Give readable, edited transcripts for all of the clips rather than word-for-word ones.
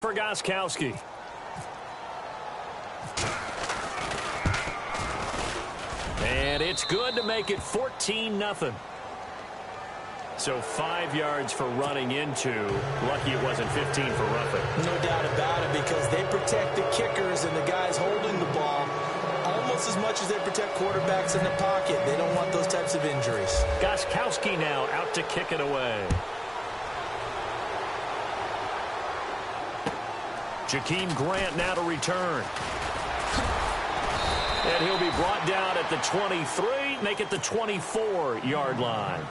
for Gostkowski. And it's good to make it 14-0. So 5 yards for running into. Lucky it wasn't 15 for roughing. No doubt about it, because they protect the kickers and the guys holding the ball almost as much as they protect quarterbacks in the pocket. They don't want those types of injuries. Gostkowski now out to kick it away. Jakeem Grant now to return. And he'll be brought down at the 23, make it the 24-yard line.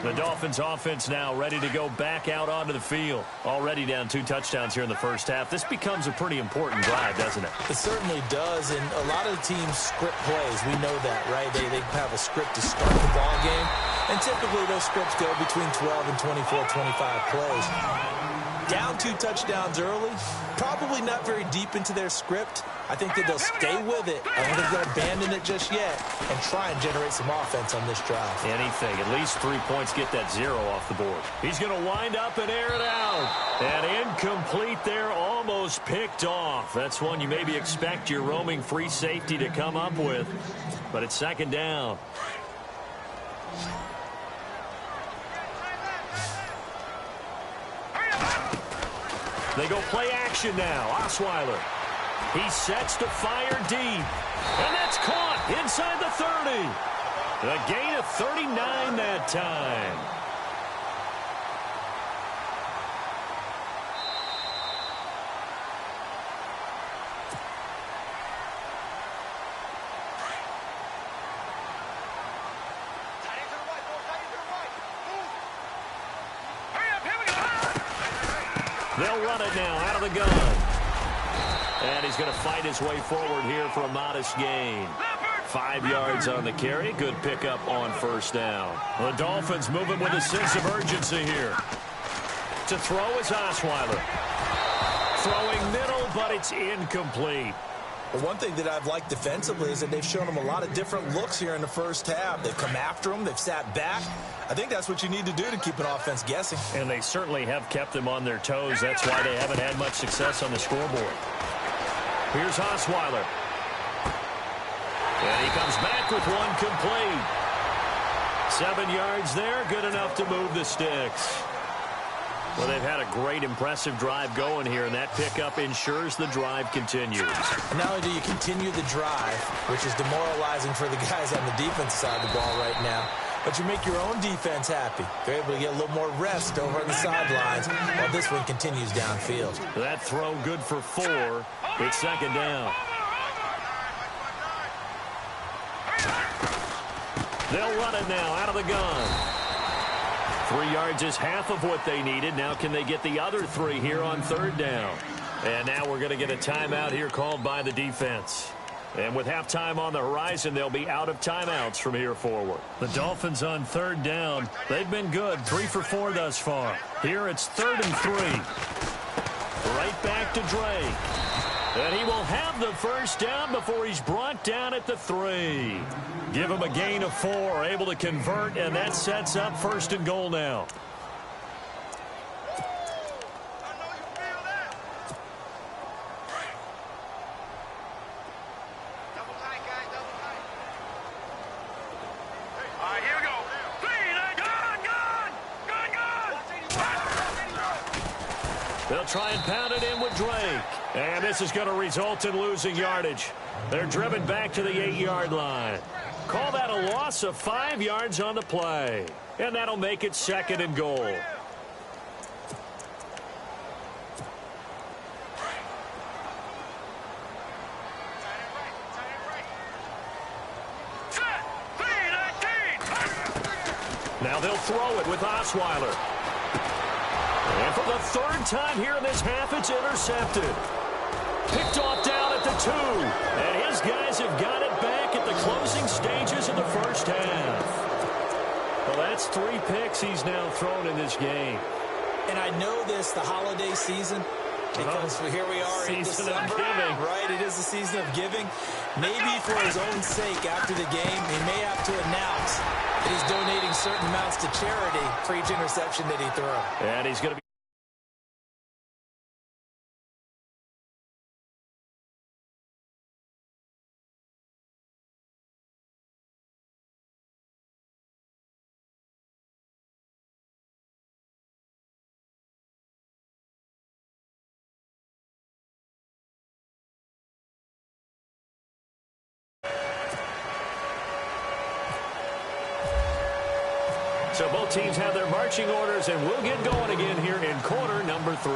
The Dolphins offense now ready to go back out onto the field. Already down 2 touchdowns here in the first half. This becomes a pretty important drive, doesn't it? It certainly does, and a lot of the teams script plays. We know that, right? They have a script to start the ball game, and typically those scripts go between 12 and 24, 25 plays. Down 2 touchdowns early, probably not very deep into their script. I think that they'll stay with it. I don't think they'll abandon it just yet and try and generate some offense on this drive. Anything. At least 3 points, get that 0 off the board. He's going to wind up and air it out. And incomplete there, almost picked off. That's one you maybe expect your roaming free safety to come up with. But it's second down. They go play action now. Osweiler. He sets to fire deep. And that's caught inside the 30. A gain of 39 that time. They'll run it now out of the gun. And he's going to fight his way forward here for a modest gain. 5 yards on the carry. Good pickup on first down. The Dolphins moving with a sense of urgency here. To throw is Osweiler. Throwing middle, but it's incomplete. Well, one thing that I've liked defensively is that they've shown them a lot of different looks here in the first half. They've come after them. They've sat back. I think that's what you need to do to keep an offense guessing. And they certainly have kept them on their toes. That's why they haven't had much success on the scoreboard. Here's Osweiler. And he comes back with one complete. 7 yards there, good enough to move the sticks. Well, they've had a great, impressive drive going here, and that pickup ensures the drive continues. And not only do you continue the drive, which is demoralizing for the guys on the defense side of the ball right now, but you make your own defense happy. They're able to get a little more rest over on the sidelines while this one continues downfield. That throw good for 4. It's second down. They'll run it now out of the gun. 3 yards is half of what they needed. Now can they get the other 3 here on third down? And now we're going to get a timeout here called by the defense. And with halftime on the horizon, they'll be out of timeouts from here forward. The Dolphins on third down. They've been good. 3 for 4 thus far. Here it's 3rd and 3. Right back to Drake. And he will have the first down before he's brought down at the 3. Give him a gain of 4, able to convert, and that sets up 1st and goal now. They'll try and pound it in with Drake. And this is going to result in losing yardage. They're driven back to the 8-yard line. Call that a loss of 5 yards on the play. And that'll make it 2nd and goal. Now they'll throw it with Osweiler. And for the 3rd time here in this half, it's intercepted. Picked off down at the 2. And his guys have got it back at the closing stages of the first half. Well, that's 3 picks he's now thrown in this game. And I know this, the holiday season, because here we are in December, right? It is the season of giving. Maybe for his own sake, after the game, he may have to announce that he's donating certain amounts to charity for each interception that he throws. And he's going to be So both teams have their marching orders, and we'll get going again here in quarter number 3.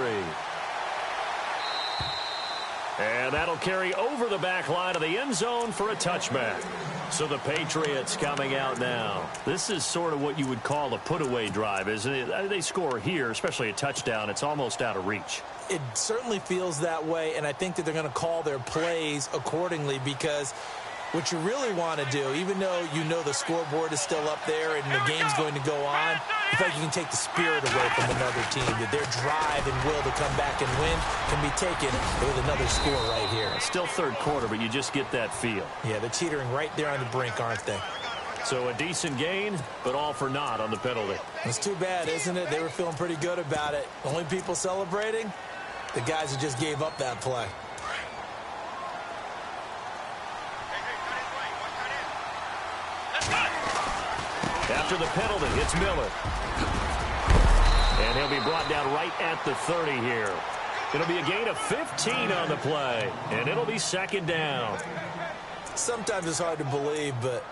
And that'll carry over the back line of the end zone for a touchback. So the Patriots coming out now. This is sort of what you would call a put-away drive, isn't it? They score here, especially a touchdown. It's almost out of reach. It certainly feels that way, and I think that they're going to call their plays accordingly, because what you really want to do, even though you know the scoreboard is still up there and the game's going to go on, you feel like you can take the spirit away from another team, that their drive and will to come back and win can be taken with another score right here. Still third quarter, but you just get that feel. Yeah, they're teetering right there on the brink, aren't they? So a decent gain, but all for naught on the penalty. It's too bad, isn't it? They were feeling pretty good about it. Only people celebrating, the guys who just gave up that play. After the penalty, it's Miller. And he'll be brought down right at the 30 here. It'll be a gain of 15 on the play, and it'll be second down. Sometimes it's hard to believe, but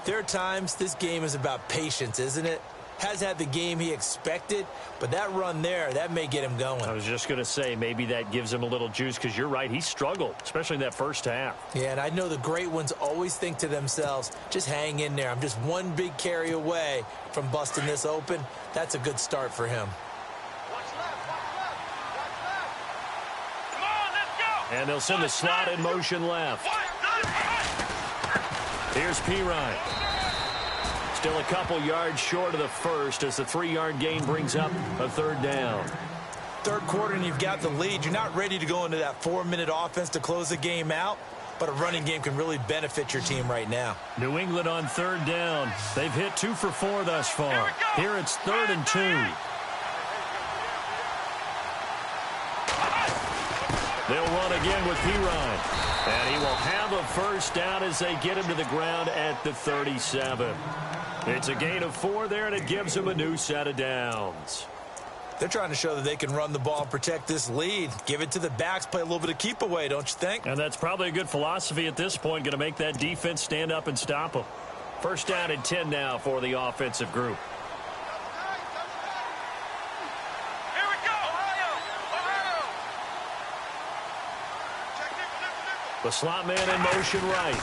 there are times this game is about patience, isn't it? Has had the game he expected, but that run there, that may get him going. I was just going to say, maybe that gives him a little juice, because you're right, he struggled, especially in that first half. Yeah, and I know the great ones always think to themselves, just hang in there. I'm just one big carry away from busting this open. That's a good start for him. Come on, let's go. And they'll send the slot in motion left. Here's Pirine. Still a couple yards short of the first as the 3-yard gain brings up a third down. Third quarter and you've got the lead. You're not ready to go into that 4-minute offense to close the game out, but a running game can really benefit your team right now. New England on third down. They've hit 2 for 4 thus far. Here it's 3rd and 2. They'll run again with Pirine. And he will have a first down as they get him to the ground at the 37. It's a gain of 4 there, and it gives him a new set of downs. They're trying to show that they can run the ball and protect this lead. Give it to the backs, play a little bit of keep away, don't you think? And that's probably a good philosophy at this point, going to make that defense stand up and stop them. First down and 10 now for the offensive group. Here we go. The slot man in motion right.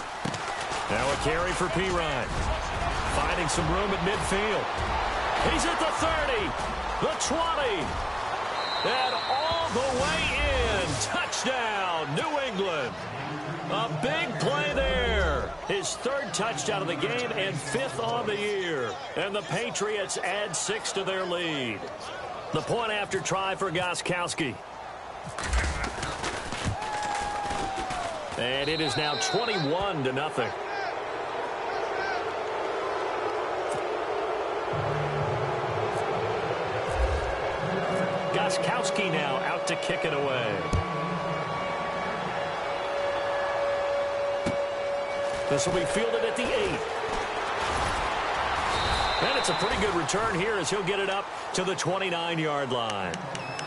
Now a carry for Pirine. Finding some room at midfield. He's at the 30, the 20, and all the way in. Touchdown, New England. A big play there. His 3rd touchdown of the game and 5th on the year. And the Patriots add 6 to their lead. The point after try for Gostkowski. And it is now 21-0. Gostkowski now out to kick it away. This will be fielded at the 8. And it's a pretty good return here as he'll get it up to the 29-yard line.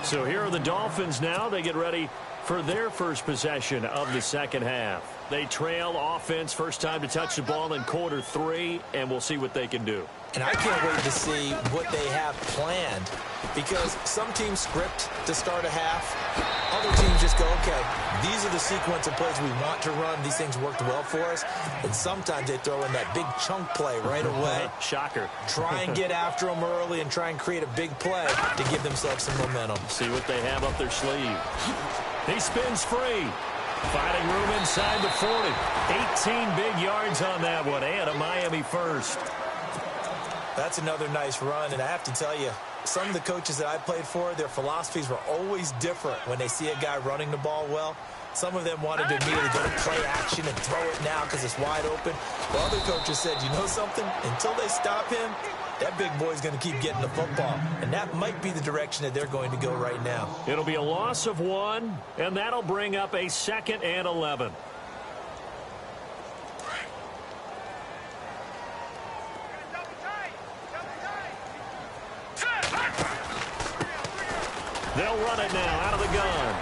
So here are the Dolphins now. They get ready for their first possession of the second half. They trail offense, first time to touch the ball in quarter 3, and we'll see what they can do. And I can't wait to see what they have planned, because some teams script to start a half. Other teams just go, okay, these are the sequence of plays we want to run. These things worked well for us. And sometimes they throw in that big chunk play right away. Shocker. Try and get after them early and try and create a big play to give themselves some momentum. See what they have up their sleeve. He spins free. Finding room inside the 40. 18 big yards on that one, and a Miami first. That's another nice run, and I have to tell you, some of the coaches that I played for, their philosophies were always different when they see a guy running the ball well. Some of them wanted to immediately go to play action and throw it now because it's wide open. While other coaches said, you know something? Until they stop him, that big boy's going to keep getting the football. And that might be the direction that they're going to go right now. It'll be a loss of 1, and that'll bring up a 2nd and 11. They'll run it now out of the gun.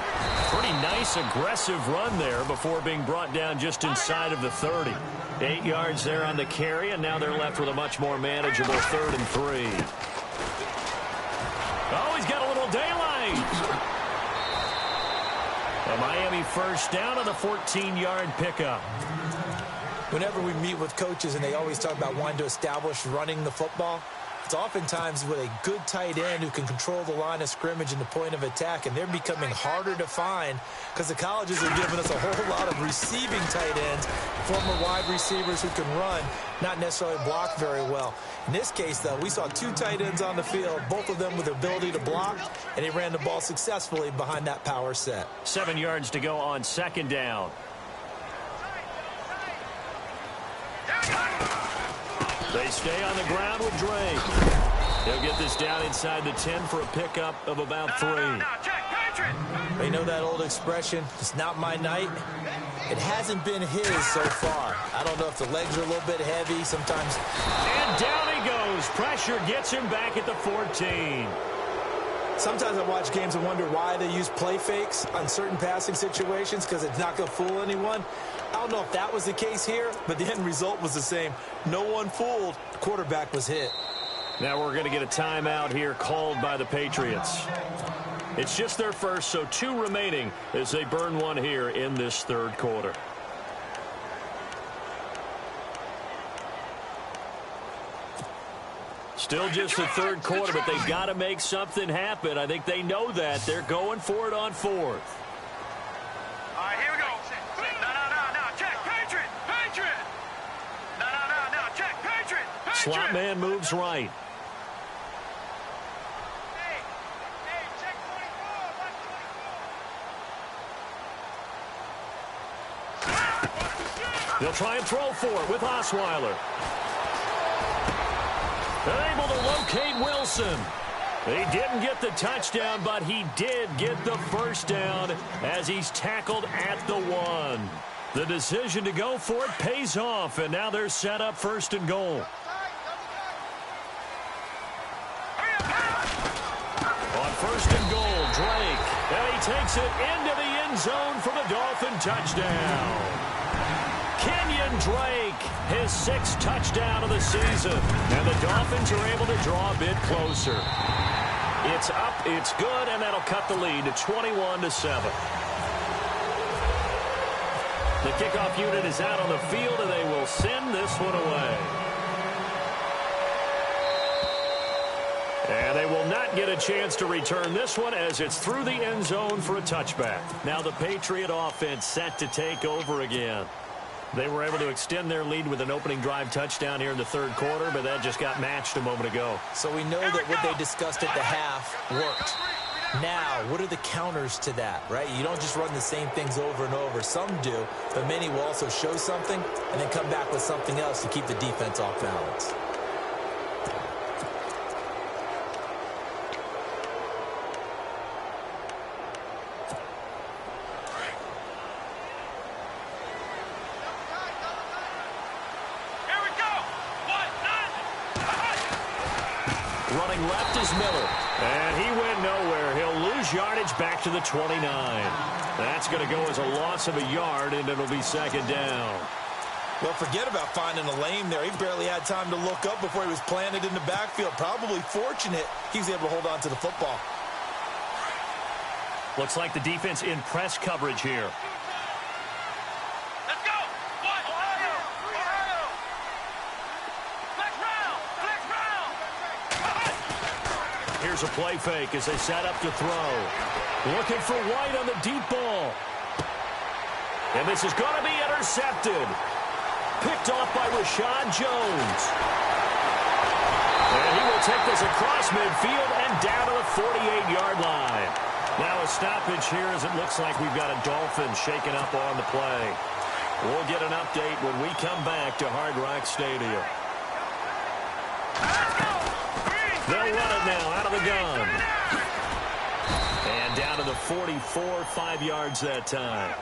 Pretty nice Nice aggressive run there before being brought down just inside of the 30. 8 yards there on the carry, and now they're left with a much more manageable 3rd and 3. Oh, he's got a little daylight. A Miami first down on the 14-yard pickup. Whenever we meet with coaches and they always talk about wanting to establish running the football, it's oftentimes with a good tight end who can control the line of scrimmage and the point of attack, and they're becoming harder to find because the colleges are giving us a whole lot of receiving tight ends, former wide receivers who can run, not necessarily block very well. In this case, though, we saw 2 tight ends on the field, both of them with the ability to block, and he ran the ball successfully behind that power set. 7 yards to go on 2nd down. They stay on the ground with Drake. He'll get this down inside the 10 for a pickup of about 3. You know that old expression, it's not my night? It hasn't been his so far. I don't know if the legs are a little bit heavy sometimes. And down he goes. Pressure gets him back at the 14. Sometimes I watch games and wonder why they use play fakes on certain passing situations because it's not going to fool anyone. I don't know if that was the case here, but the end result was the same. No one fooled. The quarterback was hit. Now we're going to get a timeout here called by the Patriots. It's just their first, so 2 remaining as they burn one here in this 3rd quarter. Still just the 3rd quarter, but they've got to make something happen. I think they know that. They're going for it on 4th. All right, here we go. No, check, Patriot. No, check, Patriot. Slot man moves right. Hey, check 24. Watch 24. They'll try and throw for it with Osweiler. Able to locate Wilson. He didn't get the touchdown, but he did get the first down as he's tackled at the 1. The decision to go for it pays off, and now they're set up 1st and goal. On 1st and goal, Drake. And he takes it into the end zone for the Dolphin touchdown. Kenyon Drake, his 6th touchdown of the season. And the Dolphins are able to draw a bit closer. It's up, it's good, and that'll cut the lead to 21-7. The kickoff unit is out on the field, and they will send this one away. And they will not get a chance to return this one as it's through the end zone for a touchback. Now the Patriot offense set to take over again. They were able to extend their lead with an opening drive touchdown here in the 3rd quarter, but that just got matched a moment ago. So we know that what they discussed at the half worked. Now, what are the counters to that, right? You don't just run the same things over and over. Some do, but many will also show something and then come back with something else to keep the defense off balance. Running left is Miller. And he went nowhere. He'll lose yardage back to the 29. That's going to go as a loss of a yard, and it'll be 2nd down. Well, forget about finding a lane there. He barely had time to look up before he was planted in the backfield. Probably fortunate he was able to hold on to the football. Looks like the defense in press coverage here. Let's go. Ohio. Flex round. Here's a play fake as they set up to throw. Looking for White on the deep ball. And this is going to be intercepted. Picked off by Rashad Jones. And he will take this across midfield and down to the 48-yard line. Now a stoppage here as it looks like we've got a Dolphin shaken up on the play. We'll get an update when we come back to Hard Rock Stadium. They'll run it now out of the gun. And down to the 44, 5 yards that time.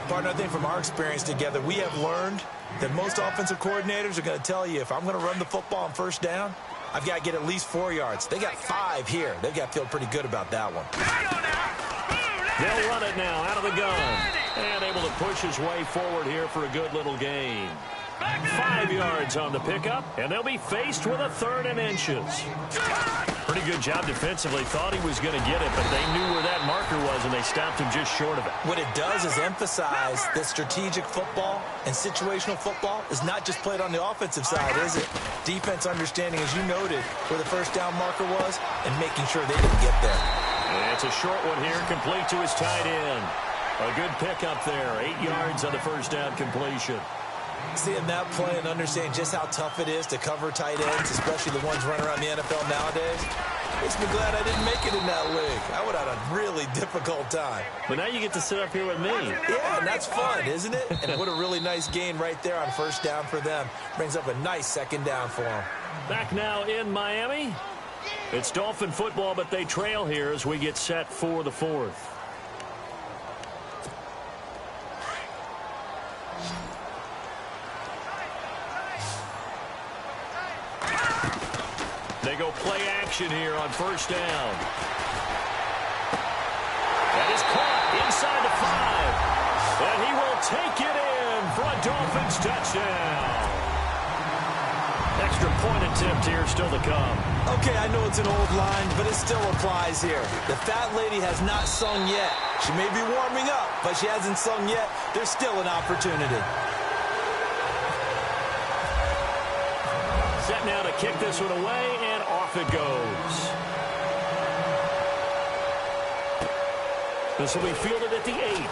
Partner, I think from our experience together, we have learned that most offensive coordinators are going to tell you if I'm going to run the football on 1st down, I've got to get at least 4 yards. They got 5 here. They've got to feel pretty good about that one. They'll run it now out of the gun. And able to push his way forward here for a good little gain. 5 yards on the pickup, and they'll be faced with a 3rd and inches. Pretty good job defensively. Thought he was going to get it, but they knew where that marker was, and they stopped him just short of it. What it does is emphasize that strategic football and situational football is not just played on the offensive side, is it? Defense understanding, as you noted, where the first down marker was and making sure they didn't get there. And it's a short one here, complete to his tight end. A good pickup there, 8 yards on the first down completion. Seeing that play and understanding just how tough it is to cover tight ends, especially the ones running around the NFL nowadays, makes me glad I didn't make it in that league. I would have had a really difficult time. But now you get to sit up here with me. Yeah, and that's fun, isn't it? And what a really nice gain right there on first down for them. Brings up a nice 2nd down for them. Back now in Miami. It's Dolphin football, but they trail here as we get set for the 4th. They go play action here on first down. That is caught inside the 5. And he will take it in for a Dolphins touchdown. Extra point attempt here still to come. Okay, I know it's an old line, but it still applies here. The fat lady has not sung yet. She may be warming up, but she hasn't sung yet. There's still an opportunity. Set now to kick this one away, and off it goes. This will be fielded at the 8.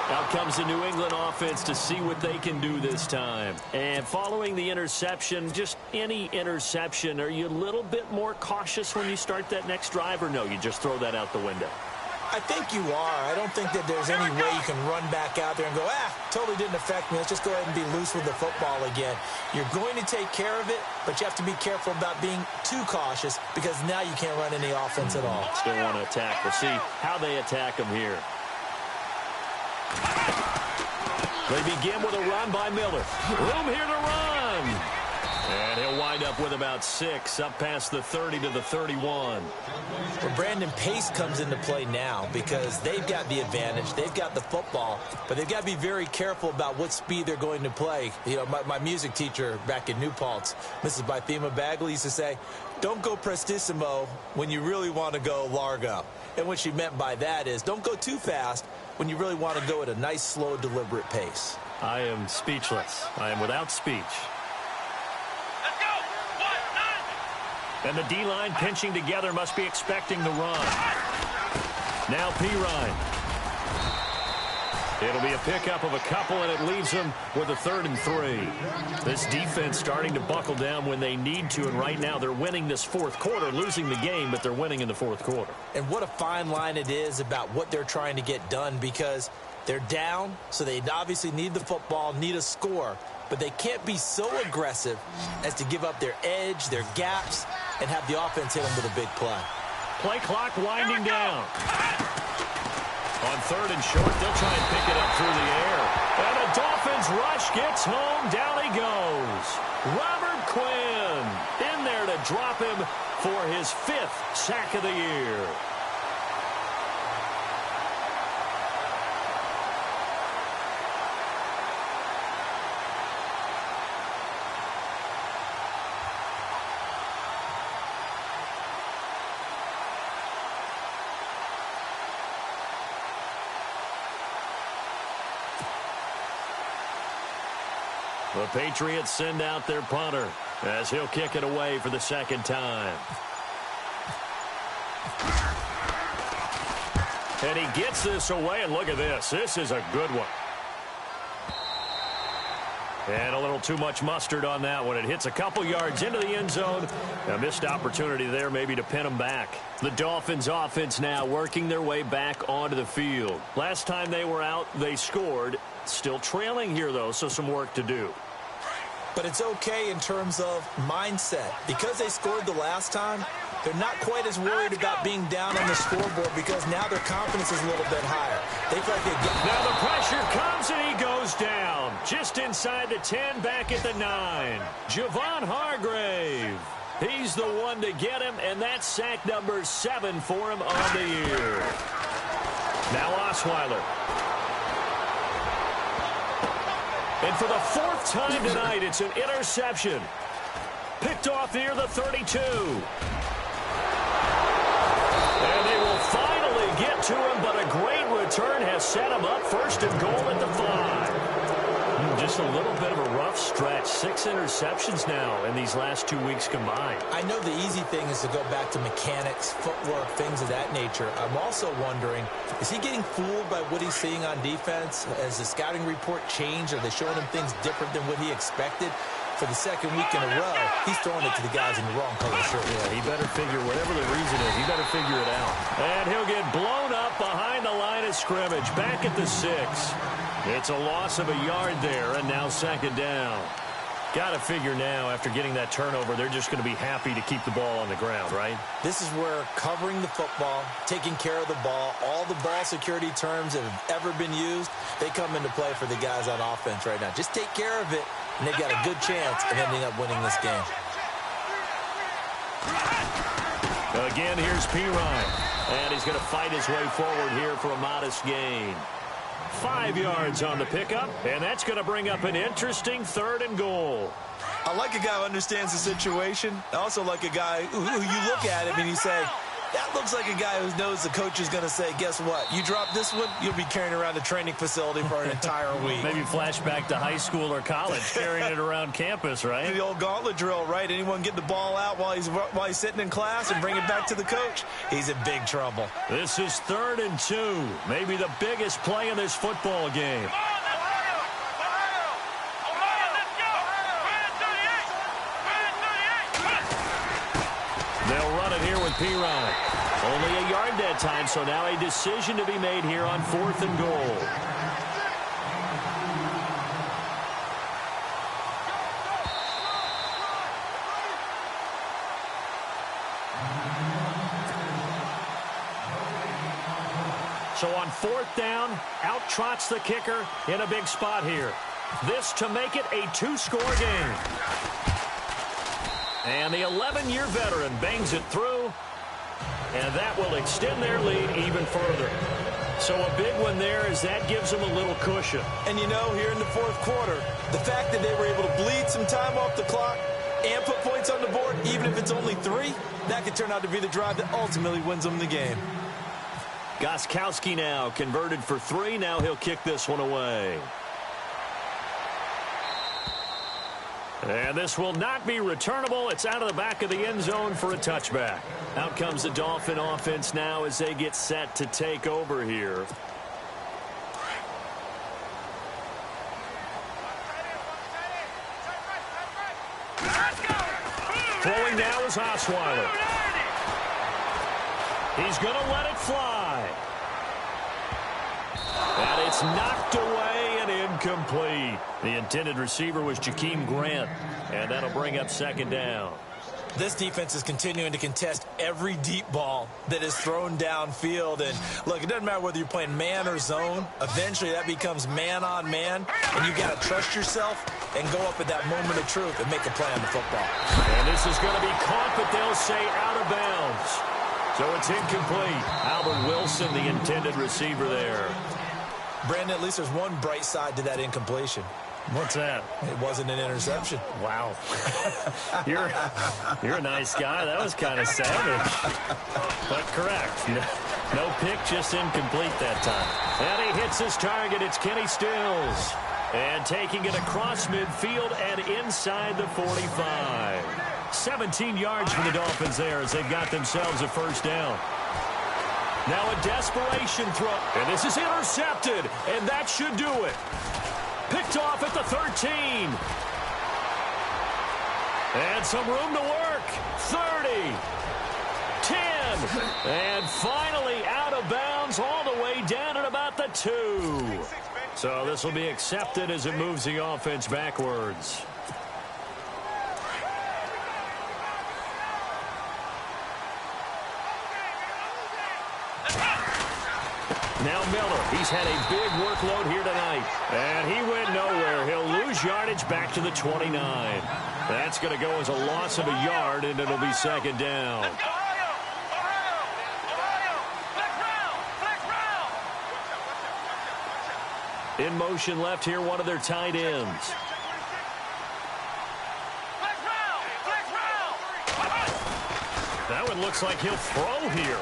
Out comes the New England offense to see what they can do this time. And following the interception, just any interception, are you a little bit more cautious when you start that next drive, or no, you just throw that out the window? I think you are. I don't think that there's any way you can run back out there and go, totally didn't affect me. Let's just go ahead and be loose with the football again. You're going to take care of it, but you have to be careful about being too cautious because now you can't run any offense at all. Still want to attack. We'll see how they attack them here. They begin with a run by Miller. Room here to run. And he'll wind up with about 6, up past the 30 to the 31. Well, Brandon, pace comes into play now because they've got the advantage. They've got the football, but they've got to be very careful about what speed they're going to play. You know, my music teacher back in New Paltz, Mrs. Bythema Bagley, used to say, don't go prestissimo when you really want to go largo. And what she meant by that is don't go too fast when you really want to go at a nice, slow, deliberate pace. I am speechless. I am without speech. And the D-line pinching together must be expecting the run. Now Pirine. It'll be a pickup of a couple, and it leaves them with a 3rd and 3. This defense starting to buckle down when they need to, and right now they're winning this 4th quarter, losing the game, but they're winning in the 4th quarter. And what a fine line it is about what they're trying to get done because they're down, so they obviously need the football, need a score, but they can't be so aggressive as to give up their edge, their gaps, and have the offense hit them with a big play. Play clock winding down. On 3rd and short, they'll try and pick it up through the air. And the Dolphins rush gets home. Down he goes. Robert Quinn in there to drop him for his 5th sack of the year. The Patriots send out their punter as he'll kick it away for the 2nd time. And he gets this away, and look at this. This is a good one. And a little too much mustard on that one. It hits a couple yards into the end zone. A missed opportunity there maybe to pin them back. The Dolphins offense now working their way back onto the field. Last time they were out, they scored. Still trailing here, though, so some work to do. But it's okay in terms of mindset. Because they scored the last time, they're not quite as worried about being down on the scoreboard because now their confidence is a little bit higher. They feel like they get. Now the pressure comes and he goes down. Just inside the 10, back at the 9. Javon Hargrave. He's the one to get him, and that's sack number 7 for him on the year. Now Osweiler. And for the 4th time tonight, it's an interception. Picked off near the 32. And they will finally get to him, but a great return has set him up 1st and goal at the 5. Just a little bit of a rough stretch. 6 interceptions now in these last 2 weeks combined. I know the easy thing is to go back to mechanics, footwork, things of that nature. I'm also wondering, is he getting fooled by what he's seeing on defense? Has the scouting report changed? Are they showing him things different than what he expected? For the 2nd week in a row, he's throwing it to the guys in the wrong color shirt. Yeah, he better figure, whatever the reason is, he better figure it out. And he'll get blown up behind the line of scrimmage, back at the 6. It's a loss of a yard there, and now 2nd down. Got to figure now, after getting that turnover, they're just going to be happy to keep the ball on the ground, right? This is where covering the football, taking care of the ball, all the ball security terms that have ever been used, they come into play for the guys on offense right now. Just take care of it, and they've got a good chance of ending up winning this game. Again, here's Pirine. And he's going to fight his way forward here for a modest gain. 5 yards on the pickup, and that's going to bring up an interesting 3rd and goal. I like a guy who understands the situation. I also like a guy who you look at him and you say, that looks like a guy who knows the coach is going to say, guess what? You drop this one, you'll be carrying around the training facility for an entire week. Maybe flashback to high school or college, carrying it around campus, right? The old gauntlet drill, right? Anyone get the ball out while he's sitting in class and bring it back to the coach? He's in big trouble. This is 3rd and 2. Maybe the biggest play in this football game. They'll run it here with Pirine. Only a yard that time, so now a decision to be made here on 4th and goal. So on 4th down, out trots the kicker in a big spot here. This to make it a 2-score game. And the 11-year veteran bangs it through, and that will extend their lead even further. So a big one there as that gives them a little cushion. And you know, here in the 4th quarter, the fact that they were able to bleed some time off the clock and put points on the board, even if it's only 3, that could turn out to be the drive that ultimately wins them the game. Gostkowski now converted for 3. Now he'll kick this one away. And this will not be returnable. It's out of the back of the end zone for a touchback. Out comes the Dolphin offense now as they get set to take over here. Throwing now is Osweiler. He's going to let it fly. And it's knocked away and incomplete. The intended receiver was Jakeem Grant, and that'll bring up 2nd down. This defense is continuing to contest every deep ball that is thrown downfield. And, look, it doesn't matter whether you're playing man or zone. Eventually, that becomes man-on-man, and you've got to trust yourself and go up at that moment of truth and make a play on the football. And this is going to be caught, but they'll say out of bounds. So it's incomplete. Albert Wilson, the intended receiver there. Brandon, at least there's one bright side to that incompletion. What's that? It wasn't an interception. Wow. You're a nice guy. That was kind of savage. But correct. No pick, just incomplete that time. And he hits his target. It's Kenny Stills. And taking it across midfield and inside the 45. 17 yards for the Dolphins there as they've got themselves a 1st down. Now a desperation throw. And this is intercepted. And that should do it. Picked off at the 13. And some room to work. 30. 10. And finally out of bounds all the way down at about the 2. So this will be accepted as it moves the offense backwards. Now Miller, he's had a big workload here tonight. And he went nowhere. He'll lose yardage back to the 29. That's going to go as a loss of a yard, and it'll be second down. In motion left here, one of their tight ends. That one looks like he'll throw here.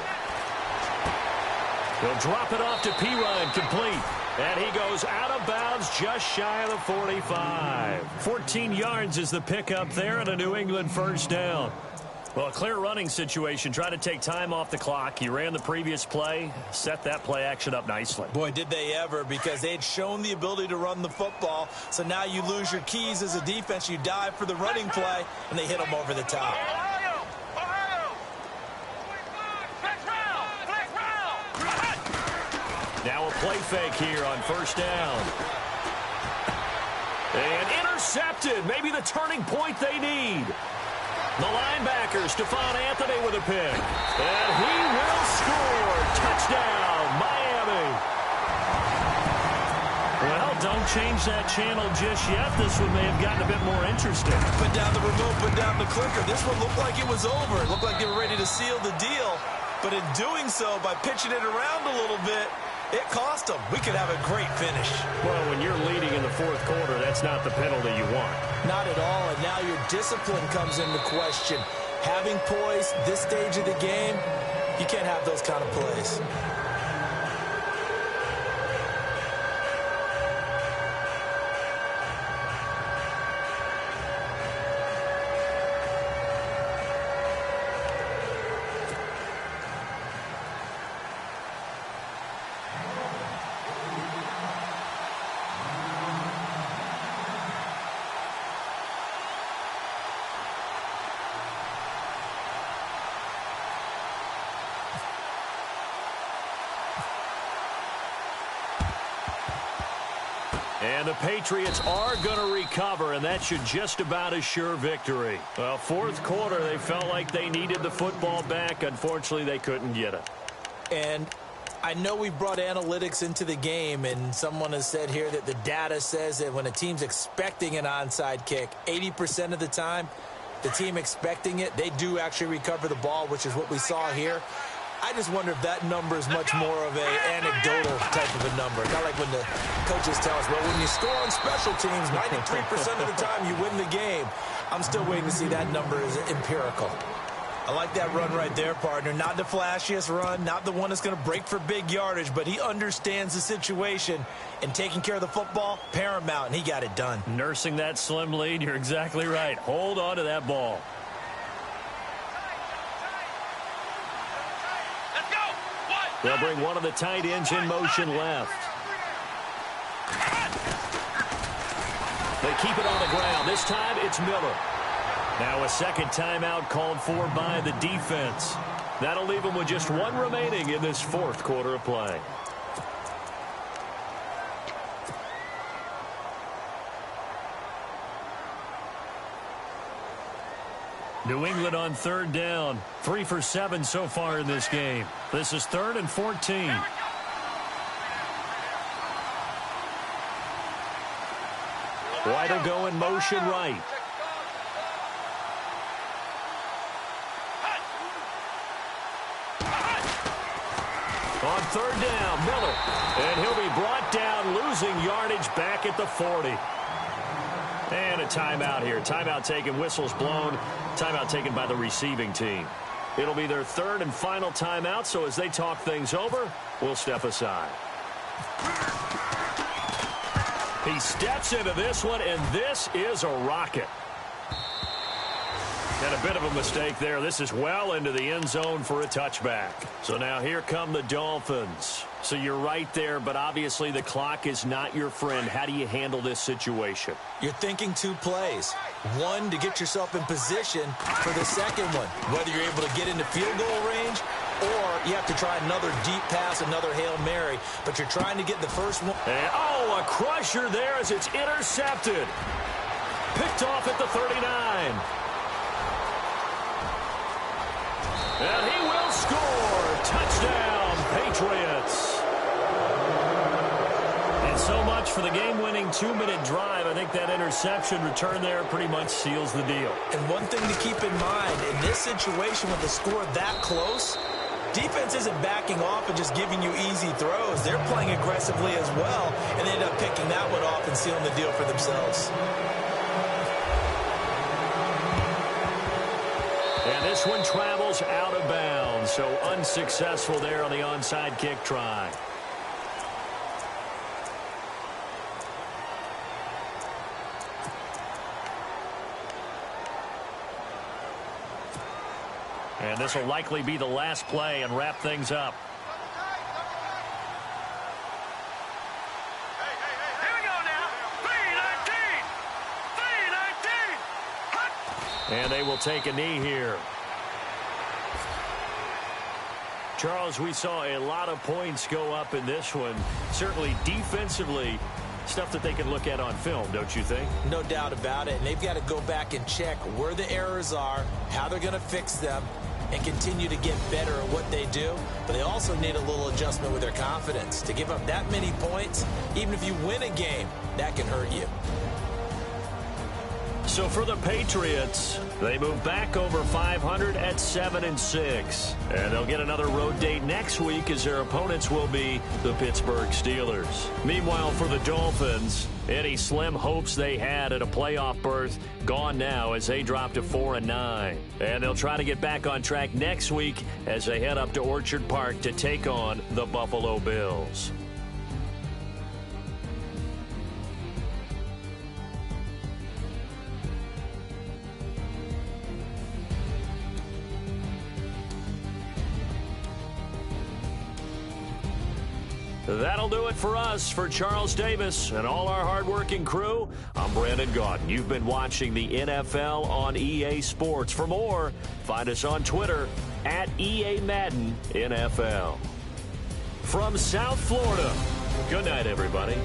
He'll drop it off to Pirine, complete. And he goes out of bounds just shy of the 45. 14 yards is the pickup there and a New England first down. Well, a clear running situation. Try to take time off the clock. He ran the previous play, set that play action up nicely. Boy, did they ever, because they'd shown the ability to run the football. So now you lose your keys as a defense. You dive for the running play, and they hit them over the top. Now a play fake here on first down. And intercepted. Maybe the turning point they need. The linebacker, Stephon Anthony with a pick. And he will score. Touchdown, Miami. Well, don't change that channel just yet. This one may have gotten a bit more interesting. Put down the remote, put down the clicker. This one looked like it was over. It looked like they were ready to seal the deal. But in doing so, by pitching it around a little bit, it cost them. We could have a great finish. Well, when you're leading in the fourth quarter, that's not the penalty you want. Not at all, and now your discipline comes into question. Having poise this stage of the game, you can't have those kind of plays. And the Patriots are going to recover, and that should just about assure victory. Well, fourth quarter, they felt like they needed the football back. Unfortunately, they couldn't get it. And I know we brought analytics into the game, and someone has said here that the data says that when a team's expecting an onside kick, 80% of the time, the team expecting it, they do actually recover the ball, which is what we saw here. I just wonder if that number is much more of an anecdotal type of a number. Kind of like when the coaches tell us, well, when you score on special teams, 93% of the time you win the game. I'm still waiting to see that number is empirical. I like that run right there, partner. Not the flashiest run, not the one that's going to break for big yardage, but he understands the situation, and taking care of the football, paramount, and he got it done. Nursing that slim lead, you're exactly right. Hold on to that ball. They'll bring one of the tight ends in motion left. They keep it on the ground. This time it's Miller. Now a second timeout called for by the defense. That'll leave them with just one remaining in this fourth quarter of play. New England on third down. 3 for 7 so far in this game. This is 3rd and 14. White will go in motion right. On third down, Miller. And he'll be brought down, losing yardage back at the 40. And a timeout here. Timeout taken, whistles blown. Timeout taken by the receiving team. It'll be their third and final timeout, so as they talk things over, we'll step aside. He steps into this one, and this is a rocket. And a bit of a mistake there. This is well into the end zone for a touchback. So now here come the Dolphins. So you're right there, but obviously the clock is not your friend. How do you handle this situation? You're thinking 2 plays. One, to get yourself in position for the second one. Whether you're able to get into field goal range or you have to try another deep pass, another Hail Mary. But you're trying to get the first one. And, oh, a crusher there as it's intercepted. Picked off at the 39. And he will score. Touchdown, Patriots. And so much for the game-winning 2-minute drive. I think that interception return there pretty much seals the deal. And one thing to keep in mind, in this situation with the score that close, defense isn't backing off and just giving you easy throws. They're playing aggressively as well, and they end up picking that one off and sealing the deal for themselves. And this one travels out of bounds, so unsuccessful there on the onside kick try. And this will likely be the last play and wrap things up. Here we go now. 3-19. And they will take a knee here. Charles, we saw a lot of points go up in this one. Certainly defensively, stuff that they can look at on film, don't you think? No doubt about it. And they've got to go back and check where the errors are, how they're going to fix them, and continue to get better at what they do. But they also need a little adjustment with their confidence. To give up that many points, even if you win a game, that can hurt you. So for the Patriots, they move back over 500 at 7-6. And they'll get another road date next week as their opponents will be the Pittsburgh Steelers. Meanwhile, for the Dolphins, any slim hopes they had at a playoff berth gone now as they drop to 4-9. And they'll try to get back on track next week as they head up to Orchard Park to take on the Buffalo Bills. That'll do it for us. For Charles Davis and all our hardworking crew, I'm Brandon Gaudin. You've been watching the NFL on EA Sports. For more, find us on Twitter at EA Madden NFL. From South Florida, good night, everybody.